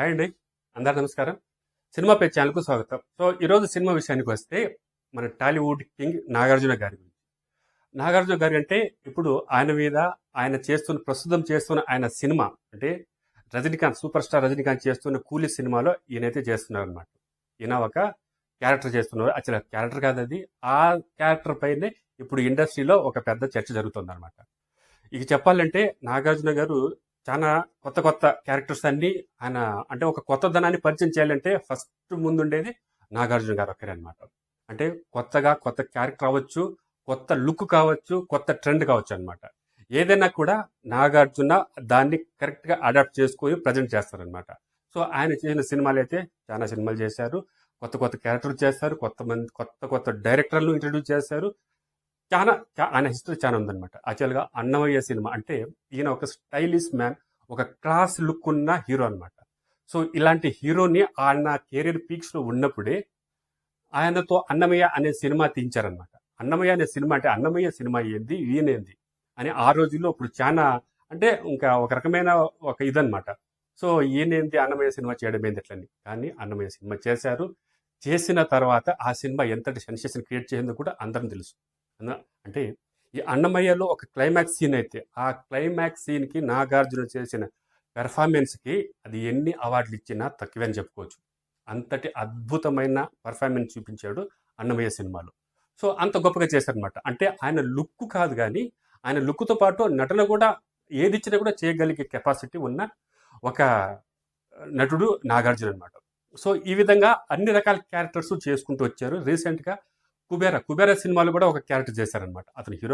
Hi అండి, అందరు నమస్కారం. సినిమా పే ఛానల్కు స్వాగతం. సో ఈరోజు సినిమా విషయానికి వస్తే మన టాలీవుడ్ కింగ్ నాగార్జున గారి గురించి. నాగార్జున గారు అంటే ఇప్పుడు ఆయన మీద ప్రస్తుతం చేస్తున్న ఆయన సినిమా అంటే రజనీకాంత్, సూపర్ స్టార్ రజనీకాంత్ చేస్తున్న కూలీ సినిమాలో ఈయనైతే చేస్తున్నారు అనమాట. ఈయన ఒక క్యారెక్టర్ చేస్తున్నారు. అసలు క్యారెక్టర్ కాదు అది, ఆ క్యారెక్టర్ పైనే ఇప్పుడు ఇండస్ట్రీలో ఒక పెద్ద చర్చ జరుగుతుంది అనమాట. ఇక చెప్పాలంటే నాగార్జున గారు చాలా కొత్త కొత్త క్యారెక్టర్స్ అన్ని ఆయన అంటే ఒక కొత్తదనాన్ని పరిచయం చేయాలంటే ఫస్ట్ ముందుండేది నాగార్జున గారు ఒక్కరే అనమాట. అంటే కొత్త క్యారెక్టర్ అవ్వచ్చు, కొత్త లుక్ కావచ్చు, కొత్త ట్రెండ్ కావచ్చు అనమాట. ఏదైనా కూడా నాగార్జున దాన్ని కరెక్ట్గా అడాప్ట్ చేసుకొని ప్రజెంట్ చేస్తారనమాట. సో ఆయన చేసిన సినిమాలు అయితే చాలా సినిమాలు చేశారు, కొత్త కొత్త క్యారెక్టర్లు చేస్తారు, కొత్త కొత్త డైరెక్టర్లు ఇంట్రడ్యూస్ చేశారు. ఆయన హిస్టరీ చాలా ఉందన్నమాట. యాక్చువల్గా అన్నమయ్య సినిమా అంటే ఈయన ఒక స్టైలిష్ మ్యాన్, ఒక క్లాస్ లుక్ ఉన్న హీరో అనమాట. సో ఇలాంటి హీరోని ఆయన కెరీర్ పీక్స్ లో ఉన్నప్పుడే ఆయనతో అన్నమయ్య అనే సినిమా తీయించారనమాట. అన్నమయ్య అనే సినిమా అంటే అన్నమయ్య సినిమా ఏంది, ఈయనేంది అని ఆ రోజుల్లో ఇప్పుడు చాలా అంటే ఇంకా ఒక రకమైన ఒక ఇదనమాట. సో ఈయనేంది అన్నమయ్య సినిమా చేయడం ఏంది ఎట్లని, కానీ అన్నమయ్య సినిమా చేశారు. చేసిన తర్వాత ఆ సినిమా ఎంతటి సెన్సేషన్ క్రియేట్ చేసిందో కూడా అందరం తెలుసు. అంటే ఈ అన్నమయ్యలో ఒక క్లైమాక్స్ సీన్ అయితే ఆ క్లైమాక్స్ సీన్కి నాగార్జున చేసిన పెర్ఫార్మెన్స్కి అది ఎన్ని అవార్డులు ఇచ్చినా తక్కువే అని చెప్పుకోవచ్చు. అంతటి అద్భుతమైన పర్ఫార్మెన్స్ చూపించాడు అన్నమయ్య సినిమాలో. సో అంత గొప్పగా చేశారనమాట. అంటే ఆయన లుక్ కాదు కానీ ఆయన లుక్తో పాటు నటన కూడా ఏది ఇచ్చినా కూడా చేయగలిగే కెపాసిటీ ఉన్న ఒక నటుడు నాగార్జున అనమాట. సో ఈ విధంగా అన్ని రకాల క్యారెక్టర్స్ చేసుకుంటూ వచ్చారు. రీసెంట్గా కుబేరా సినిమాలో కూడా ఒక క్యారెక్టర్ చేశారనమాట. అతను హీరో